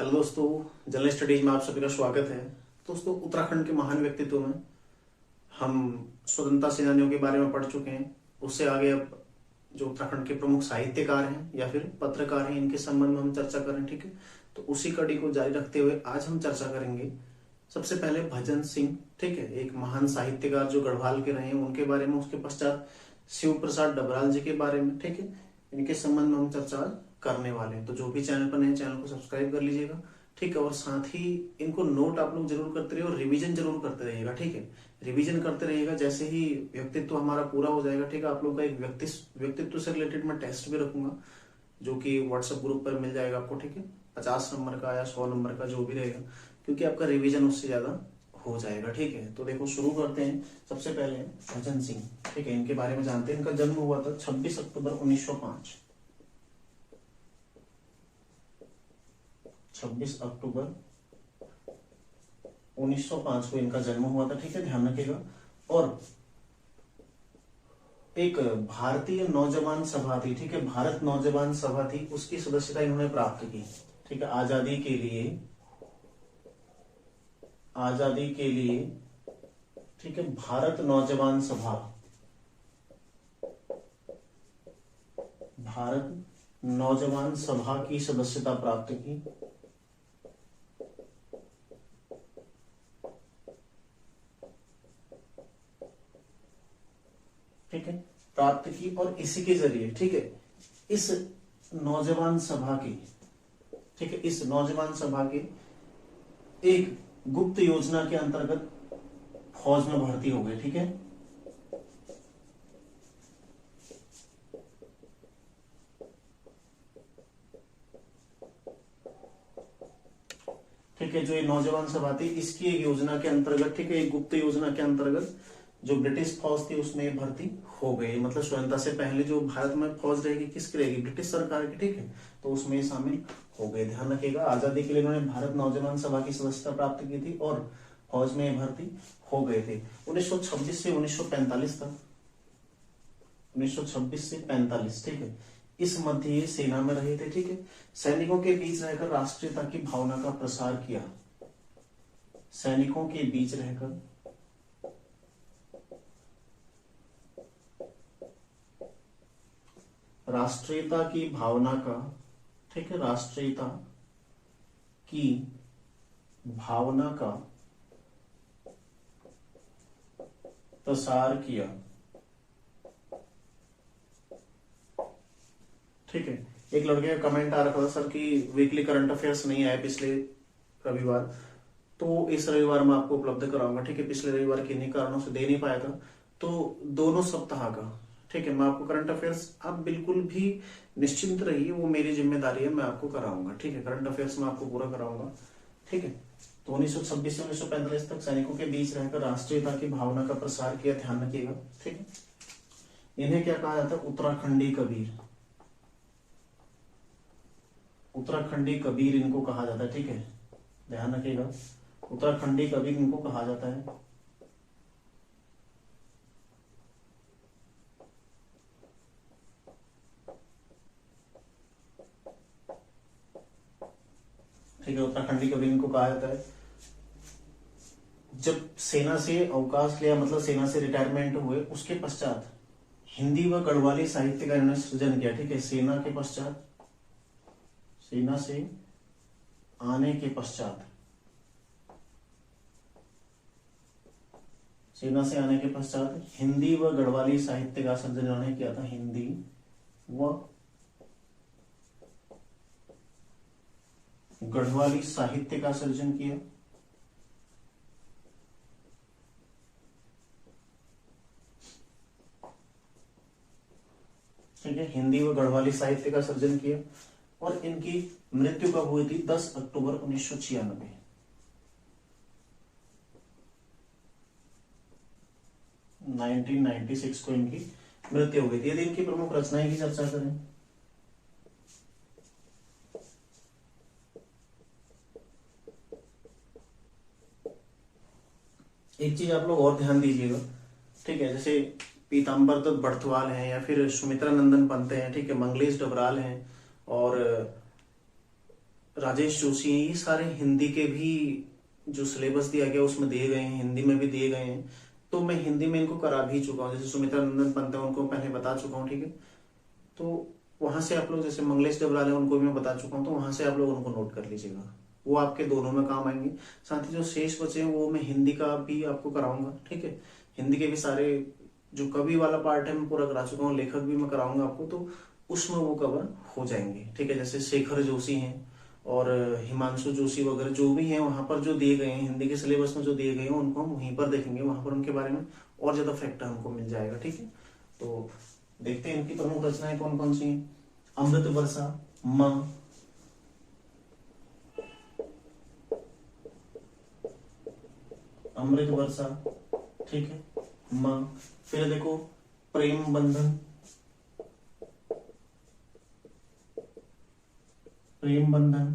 Hello दोस्तों, general studies में आप सभी का स्वागत है। दोस्तों, उत्तराखंड के महान व्यक्तित्व में हम स्वतंत्रता सेनानियों के बारे में पढ़ चुके हैं। उससे आगे अब जो उत्तराखंड के प्रमुख साहित्यकार हैं या फिर पत्रकार हैं, इनके संबंध में हम चर्चा करें। ठीक है, तो उसी कड़ी को जारी रखते हुए आज हम चर्चा करेंगे सबसे पहले भजन सिंह। ठीक है, एक महान साहित्यकार जो गढ़वाल के रहे हैं, उनके बारे में। उसके पश्चात शिव प्रसाद डबराल जी के बारे में। ठीक है, इनके संबंध में हम चर्चा करने वाले हैं। तो जो भी चैनल पर नए, चैनल को सब्सक्राइब कर लीजिएगा। ठीक है, और साथ ही इनको नोट आप लोग जरूर करते रहिए और रिवीजन जरूर करते रहिएगा। ठीक है, रिवीजन करते रहिएगा। जैसे ही व्यक्तित्व हमारा पूरा हो जाएगा, ठीक है, आप लोग का एक व्यक्तित्व से रिलेटेड मैं टेस्ट भी रखूंगा, जो कि व्हाट्सएप ग्रुप पर मिल जाएगा आपको। ठीक है, 50 नंबर का या 100 नंबर का जो भी रहेगा, क्योंकि आपका रिवीजन उससे ज्यादा हो जाएगा। ठीक है, तो देखो शुरू करते हैं। सबसे पहले भजन सिंह। ठीक है, इनके बारे में जानते हैं। इनका जन्म हुआ था 26 अक्टूबर 1905। 26 अक्टूबर 1905 को इनका जन्म हुआ था। ठीक है, ध्यान रखिएगा। और एक भारतीय नौजवान सभा थी, ठीक है, भारत नौजवान सभा थी, उसकी सदस्यता इन्होंने प्राप्त की। ठीक है, आजादी के लिए, आजादी के लिए, ठीक है, भारत नौजवान सभा, भारत नौजवान सभा की सदस्यता प्राप्त की। ठीक है, प्राप्त की। और इसी के जरिए, ठीक है, इस नौजवान सभा की, ठीक है, इस नौजवान सभा के एक गुप्त योजना के अंतर्गत फौज में भर्ती हो गए। ठीक है, ठीक है, जो ये नौजवान सभा थी, इसकी एक योजना के अंतर्गत, ठीक है, एक गुप्त योजना के अंतर्गत जो ब्रिटिश फौज थी उसमें भर्ती हो गई। मतलब स्वतंत्रता से पहले जो भारत में फौज रहेगी, किसकी रहेगी? ब्रिटिश सरकार की। ठीक है, तो उसमें शामिल हो गए। ध्यान रखिएगा, आजादी के लिए इन्होंने भारत नौजवान सभा की सदस्यता प्राप्त की थी और फौज में भर्ती हो गए थे। 1926 से 1945 तक, 1926 से 45, ठीक है, इस मध्य ये सेना में रहे थे। ठीक है, सैनिकों के बीच रहकर राष्ट्रीयता की भावना का प्रसार किया। सैनिकों के बीच रहकर राष्ट्रीयता की भावना का, ठीक है, राष्ट्रीयता की भावना का प्रसार किया। ठीक है, एक लड़के का कमेंट आ रखा था सर कि वीकली करंट अफेयर्स नहीं आए पिछले रविवार, तो इस रविवार मैं आपको उपलब्ध कराऊंगा। ठीक है, पिछले रविवार किन्हीं कारणों से दे नहीं पाया था, तो दोनों सप्ताह का, ठीक है, मैं आपको करंट अफेयर्स, आप बिल्कुल भी निश्चिंत रहिए, वो मेरी जिम्मेदारी है, मैं आपको कराऊंगा। ठीक है, करंट अफेयर्स मैं आपको पूरा कराऊंगा। ठीक है, तो 1926 से 1945 तक सैनिकों के बीच रहकर राष्ट्रीयता की भावना का प्रसार किया। ध्यान रखिएगा। ठीक है, इन्हें क्या कहा जाता है? उत्तराखंडी कबीर। उत्तराखंडी कबीर इनको कहा जाता है। ठीक है, ध्यान रखिएगा, उत्तराखंडी कबीर इनको कहा जाता है। ठीक है, उत्तराखंडी कबीर इनको कहा जाता है। जब सेना से अवकाश लिया, मतलब सेना से रिटायरमेंट हुए, उसके पश्चात हिंदी व गढ़वाली साहित्य का इन्होंने सृजन किया। ठीक है, सेना के पश्चात, सेना से आने के पश्चात, सेना से आने के पश्चात हिंदी व गढ़वाली साहित्य का सृजन इन्होंने किया था। हिंदी व गढ़वाली साहित्य का सृजन किया। ठीक है, हिंदी व गढ़वाली साहित्य का सृजन किया। और इनकी मृत्यु कब हुई थी? 10 अक्टूबर 1996। 1996 को इनकी मृत्यु हो गई थी। यदि इनकी प्रमुख रचनाएं की चर्चा करें, एक चीज आप लोग और ध्यान दीजिएगा। ठीक है, जैसे पीताम्बर दत्त बड़थवाल हैं या फिर सुमित्रा नंदन पंत हैं, ठीक है, मंगलेश डबराल हैं और राजेश जोशी, ये सारे हिंदी के भी जो सिलेबस दिया गया उसमें दिए गए हैं, हिंदी में भी दिए गए हैं। तो मैं हिंदी में इनको करा भी चुका हूँ, जैसे सुमित्रा नंदन पंत है उनको पहले बता चुका हूँ, ठीक है। तो वहां से आप लोग, जैसे मंगलेश डबराल है उनको भी मैं बता चुका हूँ, तो वहां से आप लोग उनको नोट कर लीजिएगा, वो आपके दोनों में काम आएंगे। साथ ही जो शेष बचे हैं वो मैं हिंदी का भी आपको कराऊंगा, ठीक है। हिंदी के भी सारे जो कवि वाला पार्ट है मैं पूरा करा चुका हूँ, लेखक भी मैं कराऊंगा आपको, तो उसमें वो कवर हो जाएंगे, ठीक है। जैसे शेखर जोशी हैं और हिमांशु जोशी वगैरह जो भी हैं वहां पर जो दिए गए हैं हिंदी के सिलेबस में जो दिए गए हैं उनको हम वहीं पर देखेंगे, वहां पर उनके बारे में और ज्यादा फैक्ट हमको मिल जाएगा, ठीक है। तो देखते हैं इनकी प्रमुख रचनाएं कौन कौन सी हैं। अमृत वर्षा, माँ, अमृत वर्षा, ठीक है, माँ। फिर देखो प्रेम बंधन, प्रेम बंधन,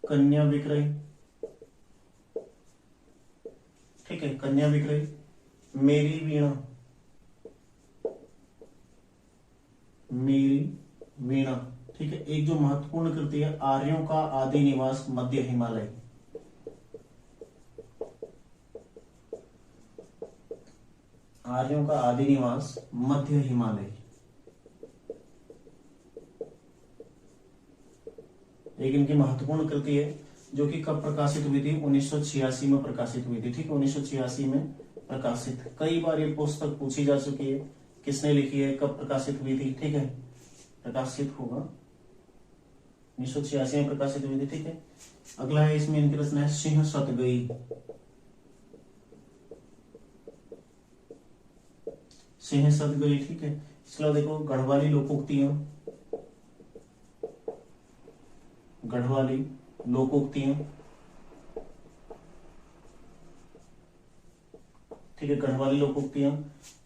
कन्या विक्रय, ठीक है, कन्या विक्रय, मेरी वीणा, मेरी वीणा, ठीक है। एक जो महत्वपूर्ण कृति है आर्यों का आदि निवास मध्य हिमालय, आर्यों का आदि निवास मध्य हिमालय। एक इनकी महत्वपूर्ण कृति है जो कि कब प्रकाशित हुई थी, 1986 में प्रकाशित हुई थी, ठीक है, 1986 में प्रकाशित। कई बार ये पुस्तक पूछी जा चुकी है, किसने लिखी है, कब प्रकाशित हुई थी, ठीक है, प्रकाशित होगा 1986 में प्रकाशित हुई थी, ठीक है। अगला है इसमें इनकी रचना है सिंह सत गई, सिंह सत गई, ठीक है। इसके अलावा देखो गढ़वाली लोकोक्तियां, गढ़वाली लोकोक्तियां, ठीक है, गढ़वाली लोकोक्तियां।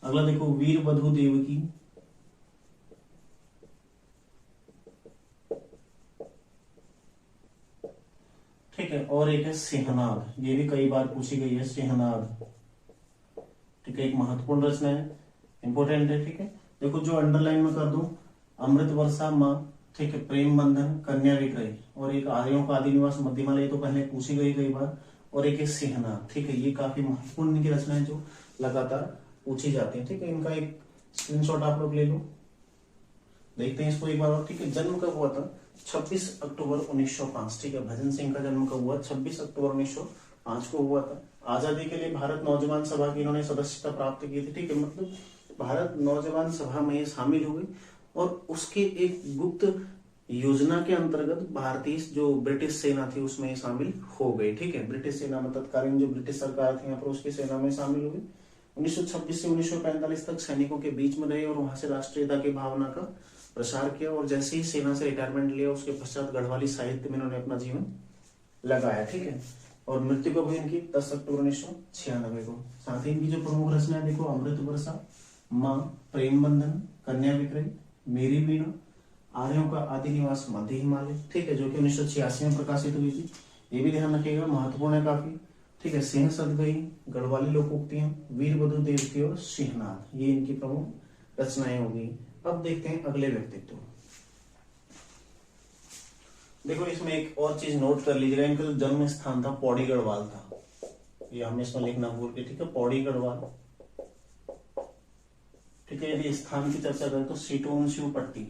अगला देखो वीर बधु देवकी, ठीक है, और एक है सिंहनाद, ये भी कई बार पूछी गई है, सिंहनाद, ठीक है, एक महत्वपूर्ण रचना है, इंपोर्टेंट है, ठीक है। देखो जो अंडरलाइन में कर दूं, अमृत वर्षा, माँ, ठीक है, प्रेम बंधन, कन्या विक्रय, और एक आर्यों का आदि निवास मध्य हिमालय, तो पहले पूछी गई कई बार, और एक है सिंहनाद, ठीक है। ये काफी महत्वपूर्ण की रचना है जो लगातार पूछी जाती है, ठीक है। इनका एक स्क्रीनशॉट आप लोग ले लो, देखते हैं इसको एक बार और, ठीक है। जन्म कब हुआ था, 26 अक्टूबर 1905, ठीक है। भजन सिंह का जन्म कब हुआ, 26 अक्टूबर 1905 को हुआ था। आजादी के लिए भारत नौजवान सभा की इन्होंने सदस्यता प्राप्त की थी, ठीक है, मतलब भारत नौजवान सभा में शामिल हुए और उसके एक गुप्त योजना के अंतर्गत भारतीय जो ब्रिटिश सेना थी उसमें शामिल हो गए, ठीक है। ब्रिटिश सेना में तत्कालीन जो ब्रिटिश सरकार थी यहाँ पर उसकी सेना में शामिल हुए। 1926 से 1945 तक सैनिकों के बीच में रहे और वहां से राष्ट्रीयता की भावना का प्रसार किया, और जैसे ही सेना से रिटायरमेंट लिया उसके पश्चात गढ़वाली साहित्य में इन्होंने अपना जीवन लगाया, ठीक है। और मृत्यु कब हुई इनकी, 10 अक्टूबर 1996 को। साथ ही इनकी जो प्रमुख रचना देखो, अमृत वर्षा, माँ, प्रेम बंधन, कन्या विक्रय, मेरी वीणा, आर्यों का आदि निवास मध्य हिमालय, ठीक है, जो कि 1986 में प्रकाशित हुई थी। ये भी ध्यान रखिएगा, महत्वपूर्ण है काफी, ठीक है। सिंह सत गई, गढ़वाली लोकोक्तियां, वीर बधु देवकी और सिंहनाद, ये इनकी प्रमुख रचनाएं होगी। अब देखते हैं अगले व्यक्तित्व। देखो इसमें एक और चीज नोट कर लीजिएगा, इनका जो जन्म स्थान था पौड़ी गढ़वाल था, ये हमें इसमें लिखना भूल गए, ठीक है, पौड़ी गढ़वाल, ठीक है। यदि स्थान की चर्चा करें तो सीटोन शिव पट्टी,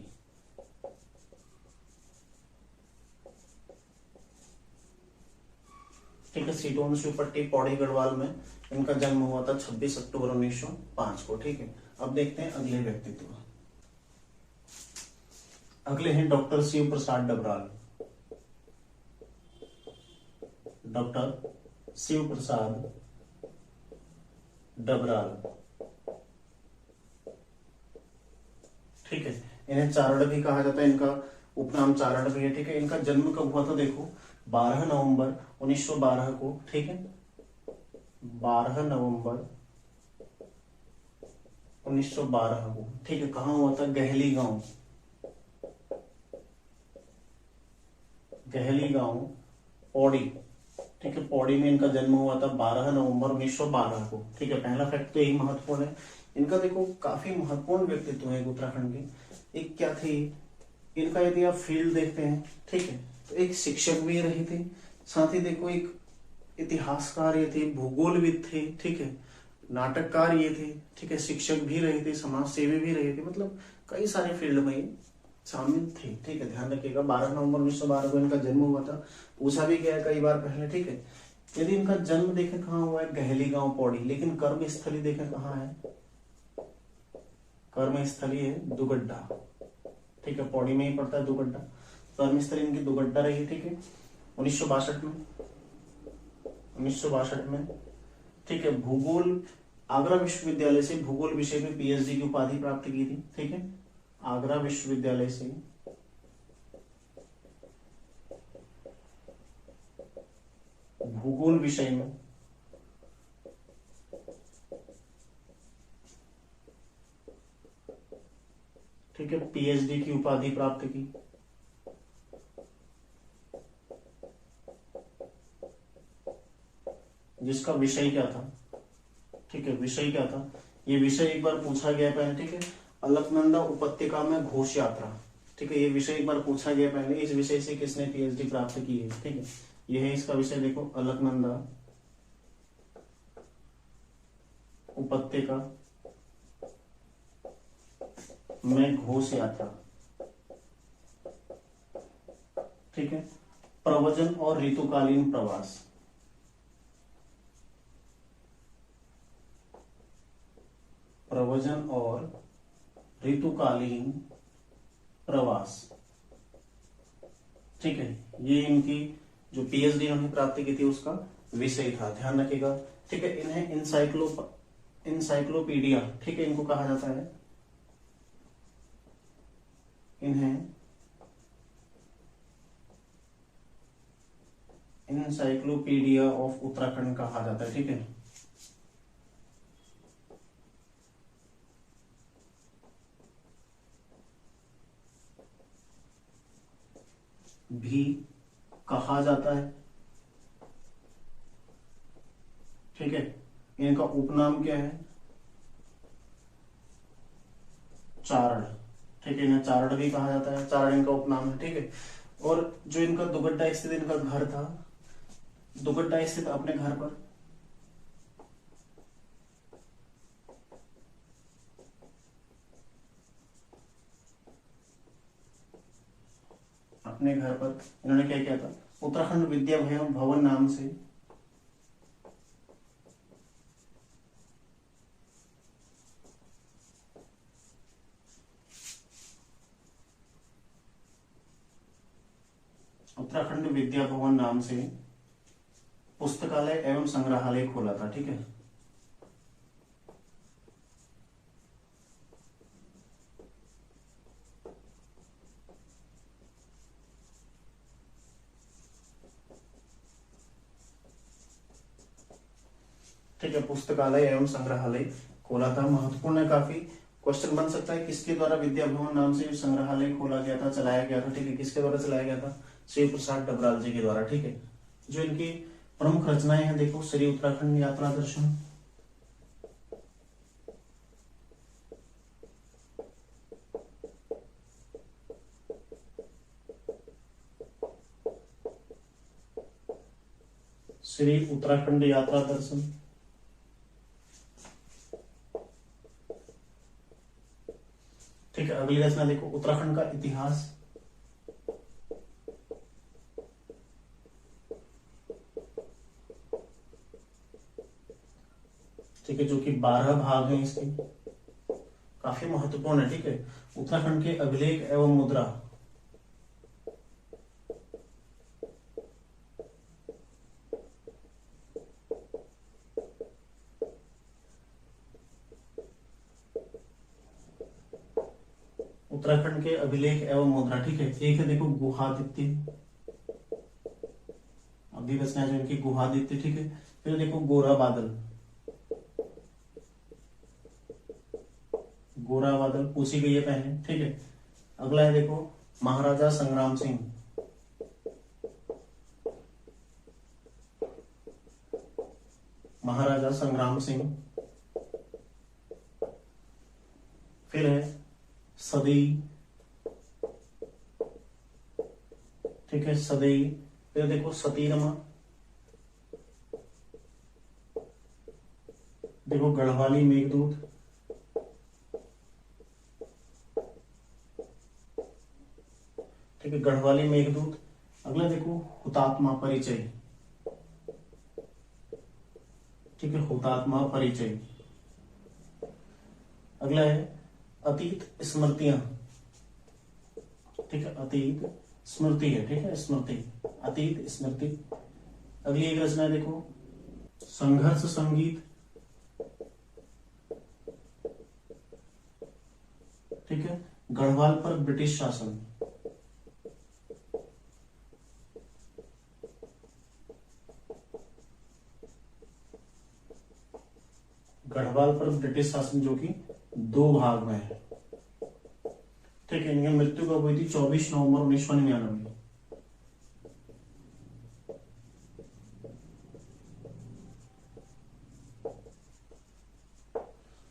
ठीक है, सीटोन शिव पट्टी पौड़ी गढ़वाल में इनका जन्म हुआ था 26 अक्टूबर 1905 को, ठीक है। अब देखते हैं अगले व्यक्तित्व। अगले हैं डॉक्टर शिव प्रसाद डबराल, डॉक्टर शिव प्रसाद डबराल, ठीक है। इन्हें चारण भी कहा जाता है, इनका उपनाम चारण भी है, ठीक है। इनका जन्म कब हुआ था देखो, 12 नवंबर 1912 को, ठीक है, 12 नवंबर 1912 को, ठीक है। कहाँ हुआ था, गहली गांव, गहली गांव पौड़ी, ठीक है, पौड़ी में इनका जन्म हुआ था 12 नवंबर 1912 को, ठीक है। पहला फैक्ट तो यही महत्वपूर्ण है इनका। देखो काफी महत्वपूर्ण व्यक्तित्व है उत्तराखंड के। एक क्या थी इनका, यदि आप फील्ड देखते हैं, ठीक है, तो एक शिक्षक भी रहे थे, साथ ही देखो एक इतिहासकार ये थे, भूगोलविद थे, ठीक है, नाटककार ये थे, ठीक है, शिक्षक भी रहे थे, समाज सेवी भी रहे थे, मतलब कई सारे फील्ड में ये शामिल थे, ठीक है। ध्यान रखिएगा 12 नवंबर 1912 को इनका जन्म हुआ था, पूछा भी गया कई बार पहले, ठीक है। यदि इनका जन्म देखें कहाँ हुआ है, गहली गांव पौड़ी, लेकिन कर्म स्थली देखें कहाँ है, कर्म स्थली है दुगड्डा, ठीक है, पौड़ी में ही पड़ता है दुगड्डा, कर्म स्थली इनकी दुगड्डा रही, ठीक है, 1962 में, 1962 में, ठीक है। भूगोल आगरा विश्वविद्यालय से भूगोल विषय में पीएचडी की उपाधि प्राप्त की थी, ठीक है, आगरा विश्वविद्यालय से भूगोल विषय में ठीक है पीएचडी की उपाधि प्राप्त की। जिसका विषय क्या था, ठीक है, विषय क्या था, ये विषय एक बार पूछा गया पहले, ठीक है, अलकनंदा उपत्यका में घोष यात्रा, ठीक है, ये विषय एक बार पूछा गया पहले, इस विषय से किसने पीएचडी प्राप्त की है, ठीक है, ये है इसका विषय, देखो अलकनंदा उपत्यका में घोष यात्रा, ठीक है, प्रवचन और ऋतुकालीन प्रवास, प्रवचन और ऋतुकालीन प्रवास, ठीक है, ये इनकी जो पीएचडी इन्होंने प्राप्त की थी उसका विषय था, ध्यान रखिएगा, ठीक है। इन्हें इंसाइक्लोपीडिया, ठीक है, इनको कहा जाता है, इन्हें इंसाइक्लोपीडिया ऑफ उत्तराखंड कहा जाता है, ठीक है। भी कहा जाता है, ठीक है। इनका उपनाम क्या है, चारण, ठीक है, इन्हें चारण भी कहा जाता है, चारण इनका उपनाम है, ठीक है। और जो इनका दुगड्डा स्थित इनका घर था, दुगड्डा स्थित अपने घर पर, अपने घर पर इन्होंने क्या किया था, उत्तराखंड विद्या भवन नाम से उत्तराखंड विद्या भवन नाम से पुस्तकालय एवं संग्रहालय खोला था, ठीक है। ठीक है, पुस्तकालय एवं संग्रहालय खोला था, महत्वपूर्ण है काफी, क्वेश्चन बन सकता है किसके द्वारा विद्या भवन नाम से संग्रहालय खोला गया था, चलाया गया था, ठीक है, किसके द्वारा चलाया गया था, श्री प्रसाद डबराल जी के द्वारा, ठीक है। जो इनकी प्रमुख रचनाएं हैं, देखो श्री उत्तराखंड यात्रा दर्शन, श्री उत्तराखंड यात्रा दर्शन, ठीक है। अगली रचना देखो उत्तराखंड का इतिहास, ठीक है, जो कि 12 भाग हैं इसके, काफी महत्वपूर्ण है, ठीक है। उत्तराखंड के अभिलेख एवं मुद्रा, उत्तराखंड के अभिलेख एवं मुद्रा, ठीक है। एक है देखो गुहादित्य, अभी रचना जो इनकी गुहादित्य, ठीक है। फिर देखो गोरा बादल, गोरा बादल पूछी गई है पहले, ठीक है। अगला है देखो महाराजा संग्राम सिंह, महाराजा संग्राम सिंह। फिर है सदी, ठीक ठीक है, सदैई। फिर देखो सतीरमा, देखो गढ़वाली मेघदूत, ठीक है, गढ़वाली मेघदूत। अगला देखो हुतात्मा परिचय, ठीक है, हुतात्मा परिचय। अगला है अतीत स्मृतियां, ठीक है, अतीत स्मृति है, ठीक है, स्मृति, अतीत स्मृति। अगली एक रचना है देखो संघर्ष संगीत, ठीक है, गढ़वाल पर ब्रिटिश शासन। गढ़वाल पर ब्रिटिश शासन जो कि 2 भाग में है, ठीक है। इनकी मृत्यु कब हुई थी? 24 नवंबर 1999,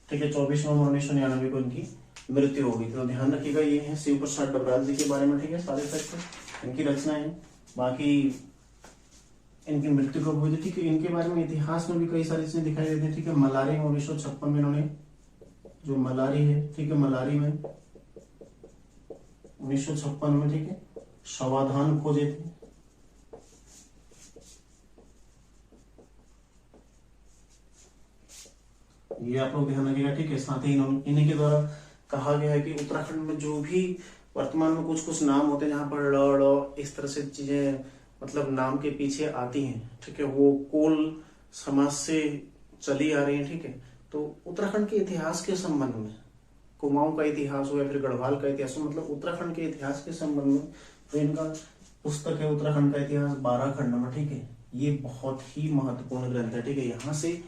ठीक है, 24 नवंबर 1999 को इनकी मृत्यु हो गई थी। तो ध्यान रखिएगा, ये है शिव प्रसाद डबराल जी के बारे में, ठीक है, सारे फैक्ट इनकी रचना है। बाकी इनकी मृत्यु कब हुई थी, ठीक है, इनके बारे में इतिहास में भी कई सारी चीजें दिखाई देती है, ठीक है। मलारी में 1956 में इन्होंने, जो मलारी है, ठीक है, मलारी में 1956 में, ठीक है, समाधान खोजे थे। ये आप लोग ध्यान रखिएगा, ठीक है। साथ ही इन्हीं के द्वारा कहा गया है कि उत्तराखंड में जो भी वर्तमान में कुछ कुछ नाम होते हैं जहां पर ड़ इस तरह से चीजें मतलब नाम के पीछे आती हैं, ठीक है, वो कोल समाज से चली आ रही है, ठीक है। तो उत्तराखंड के इतिहास के संबंध में, कुमाऊं का इतिहास हो या फिर गढ़वाल का इतिहास हो, मतलब उत्तराखंड के इतिहास के संबंध में तो इनका पुस्तक है उत्तराखंड का इतिहास 12 खंड में, ठीक है। ये बहुत ही महत्वपूर्ण ग्रंथ है, ठीक है। यहाँ से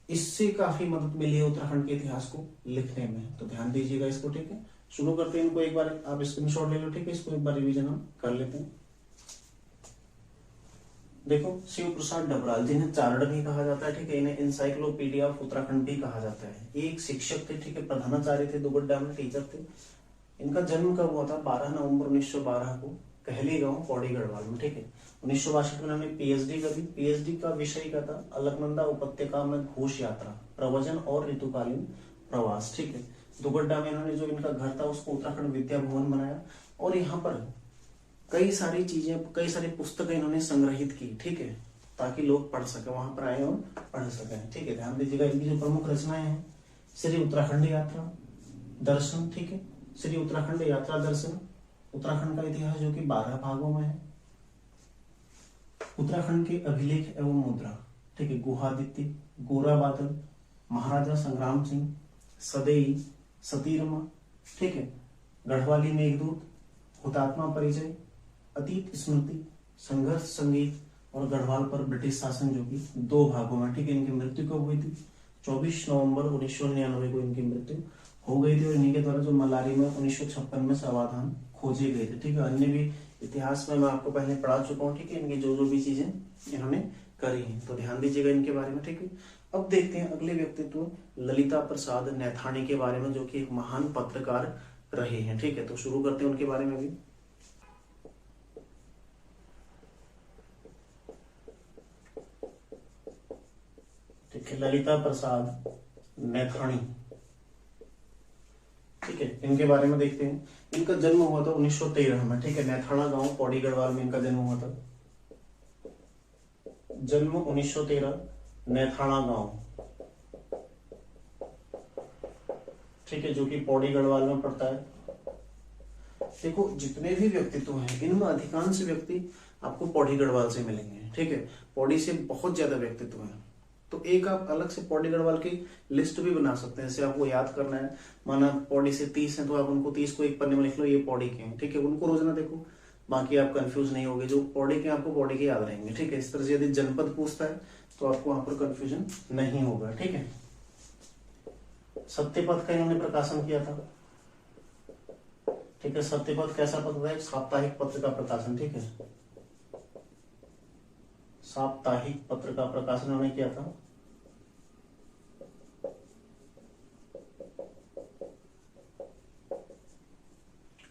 इससे काफी मदद मिली है उत्तराखंड के इतिहास को लिखने में, तो ध्यान दीजिएगा इसको, ठीक है। शुरू करते हैं इनको, एक बार आप स्क्रीनशॉट ले लो, ठीक है, इसको एक बार रिवीजन हम कर लेते हैं। देखो शिव प्रसाद डबराल जिन्हें चार्ड भी कहा जाता है, ठीक है, इन्हें इंसाइक्लोपीडिया ऑफ उत्तराखंड भी कहा जाता है। एक शिक्षक थे, ठीक है, प्रधानाचार्य थे, दुगड्डा में टीचर थे। इनका जन्म कब हुआ था? 12 नवंबर 1912 को कहली गांव पौड़ी गढ़वाल में, ठीक है। 1962 में उन्होंने पीएचडी करी। पीएचडी का विषय क्या था? अलकनंदा उपत्यका में घोष यात्रा, प्रवचन और ऋतुकालीन प्रवास, ठीक है। दुगड्डा में इन्होंने जो इनका घर था उसको उत्तराखंड विद्या भवन बनाया और यहाँ पर कई सारी चीजें, कई सारी पुस्तकें इन्होंने संग्रहित की, ठीक है, ताकि लोग पढ़ सके, वहां पर आए और पढ़ सके, ठीक है। ध्यान दीजिएगा, इनकी जो प्रमुख रचनाएं हैं श्री उत्तराखंड यात्रा दर्शन, ठीक है, श्री उत्तराखंड यात्रा दर्शन, उत्तराखंड का इतिहास जो कि 12 भागों में है, उत्तराखंड के अभिलेख एवं मुद्रा, ठीक है, गुहादित्य, गोरा बादल, महाराजा संग्राम सिंह, सदैई, सतीरमा, ठीक है, गढ़वाली मेघदूत, हुतात्मा परिचय, अतीत स्मृति, संघर्ष संगीत और गढ़वाल पर ब्रिटिश शासन जो कि 2 भागों में, ठीक है। इनकी मृत्यु कब हुई थी? 24 नवंबर 1999 को इनकी मृत्यु हो गई थी और इन्हीं के द्वारा जो मलारी में 1956 में समाधान खोजे गए थे, ठीक है। अन्य भी इतिहास में मैं आपको पहले पढ़ा चुका हूँ, ठीक है, इनकी जो जो भी चीजें इन्होंने करी हैं, तो ध्यान दीजिएगा इनके बारे में, ठीक है। अब देखते हैं अगले व्यक्तित्व ललिता प्रसाद नैथानी के बारे में, जो कि एक महान पत्रकार रहे हैं, ठीक है। तो शुरू करते हैं उनके बारे में भी। ठीक है, ललिता प्रसाद नैथानी, ठीक है, इनके बारे में देखते हैं। इनका जन्म हुआ था 1913 में, ठीक है, नैथाना गांव पौड़ी गढ़वाल में इनका जन्म हुआ था। जन्म 1913, नैथाना गांव, ठीक है, जो कि पौड़ी गढ़वाल में पड़ता है। देखो जितने भी व्यक्तित्व हैं इनमें अधिकांश व्यक्ति आपको पौड़ी गढ़वाल से मिलेंगे, ठीक है। पौड़ी से बहुत ज्यादा व्यक्तित्व हैं, तो एक आप अलग से पौड़ी गढ़वाल की लिस्ट भी बना सकते हैं। जैसे आपको याद करना है, माना पौड़ी से 30 हैं तो आप उनको 30 को एक पन्ने में लिख लो, ये पौड़ी के हैं, ठीक है, उनको रोजाना देखो, बाकी आप कंफ्यूज नहीं होगे। जो पौड़ी के आपको पौड़ी के याद रहेंगे, ठीक है। इस तरह से यदि जनपद पूछता है तो आपको वहां पर कंफ्यूजन नहीं होगा, ठीक है। सत्यपथ का इन्होंने प्रकाशन किया था, ठीक है। सत्यपथ कैसा पत्र था? एक साप्ताहिक पत्र का प्रकाशन, ठीक है, साप्ताहिक पत्र का प्रकाशन उन्होंने किया था।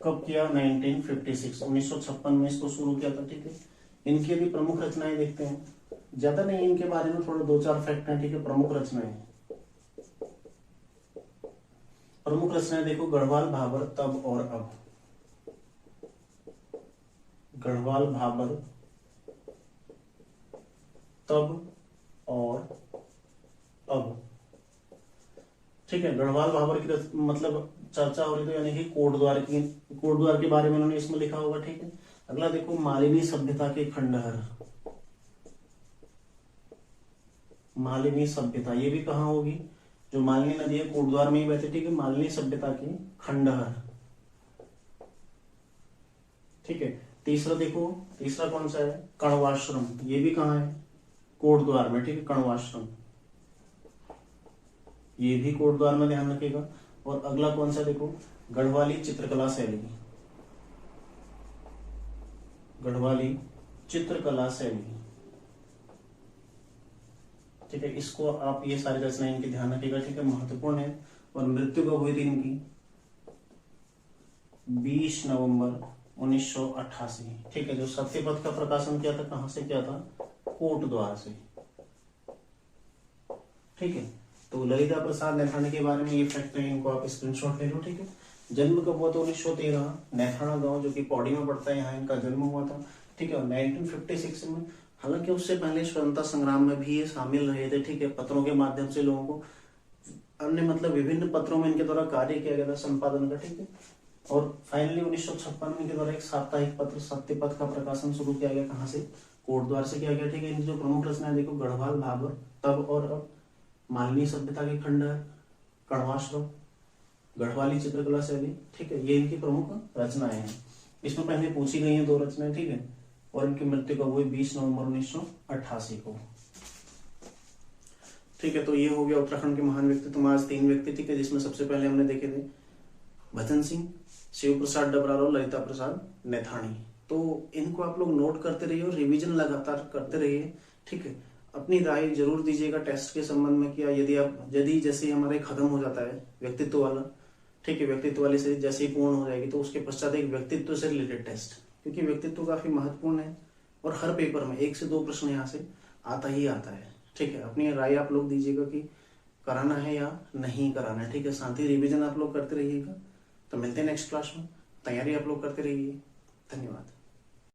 कब किया? 1956, 1956 में इसको शुरू किया था। ठीक है, इनकी भी प्रमुख रचनाएं देखते हैं, ज्यादा नहीं इनके बारे में, थोड़ा 2-4 फैक्ट हैं। ठीक है, प्रमुख रचनाएं, प्रमुख रचनाएं देखो, गढ़वाल भाबर तब और अब, गढ़वाल भाबर तब और अब। ठीक है, गढ़वाल भाबर की मतलब चर्चा हो रही तो यानी कि कोटद्वार की, कोटद्वार के बारे में उन्होंने इसमें लिखा होगा। ठीक है, अगला देखो, मालिनी सभ्यता के खंडहर, मालिनी सभ्यता, ये भी कहाँ होगी? जो मालिनी नदी है कोटद्वार में ही बहती। ठीक है, मालिनी सभ्यता के खंडहर। ठीक है, तीसरा देखो, तीसरा कौन सा है? कण्वाश्रम, ये भी कहाँ है? कोटद्वार में। ठीक है, कण्वाश्रम, ये भी कोटद्वार में, ध्यान रखिएगा। और अगला कौन सा देखो, गढ़वाली चित्रकला शैली, गढ़वाली चित्रकला शैली। ठीक है, इसको आप, ये सारी रचनाएं इनकी ध्यान रखिएगा। ठीक है, महत्वपूर्ण है। और मृत्यु कब हुई थी इनकी? 20 नवंबर 1988। ठीक है, जो सत्यपथ का प्रकाशन किया था, कहां से किया था? कोटद्वार से। ठीक है, तो ललिता प्रसाद नैथानी के बारे में ये फैक्ट है, इनको आप स्क्रीनशॉट ले लो। ठीक है, जन्म कब हुआ था? 1913, नैथाना गांव जो कि पौड़ी में पड़ता है, यहाँ इनका जन्म हुआ था। ठीक है, 1956 में, हालांकि उससे पहले स्वतंत्रता संग्राम में भी ये शामिल रहे थे। ठीक है, पत्रों के माध्यम से लोगों को, अन्य मतलब विभिन्न पत्रों में इनके द्वारा कार्य किया गया था, संपादन का। ठीक है, और फाइनली 1956 में इनके द्वारा एक साप्ताहिक पत्र सत्यपथ का प्रकाशन शुरू किया गया। कहाँ से? कोटद्वार से किया गया। ठीक है, इनकी जो प्रमुख रचनाएं देखो, गढ़वाल भाबर तब और अब, मालिनी सभ्यता के खंडहर, कण्वाश्रम, गढ़वाली चित्रकला शैली। ठीक है, ये इनकी प्रमुख रचनाएं हैं। इसमें पहले पूछी गई हैं 2 रचनाएं। ठीक है, और इनकी मृत्यु कब हुई? 20 नवंबर 1988 को। ठीक है, तो ये हो गया उत्तराखंड के महान व्यक्तित्व। आज 3 व्यक्ति, ठीक है, जिसमें सबसे पहले हमने देखे थे भजन सिंह, शिव प्रसाद डबराल और ललिता प्रसाद नैथानी। तो इनको आप लोग नोट करते रहिए और रिवीजन लगातार करते रहिए। ठीक है, अपनी राय जरूर दीजिएगा टेस्ट के संबंध में, कि यदि जैसे हमारे खत्म हो जाता है व्यक्तित्व वाला, ठीक है, व्यक्तित्व वाली सीरीज जैसे ही पूर्ण हो जाएगी, तो उसके पश्चात एक व्यक्तित्व से रिलेटेड टेस्ट, क्योंकि व्यक्तित्व काफी महत्वपूर्ण है और हर पेपर में 1 से 2 प्रश्न यहाँ से आता ही आता है। ठीक है, अपनी राय आप लोग दीजिएगा कि कराना है या नहीं कराना है। ठीक है, साथ ही रिविजन आप लोग करते रहिएगा। तो मिलते हैं नेक्स्ट क्लास में, तैयारी आप लोग करते रहिए। धन्यवाद।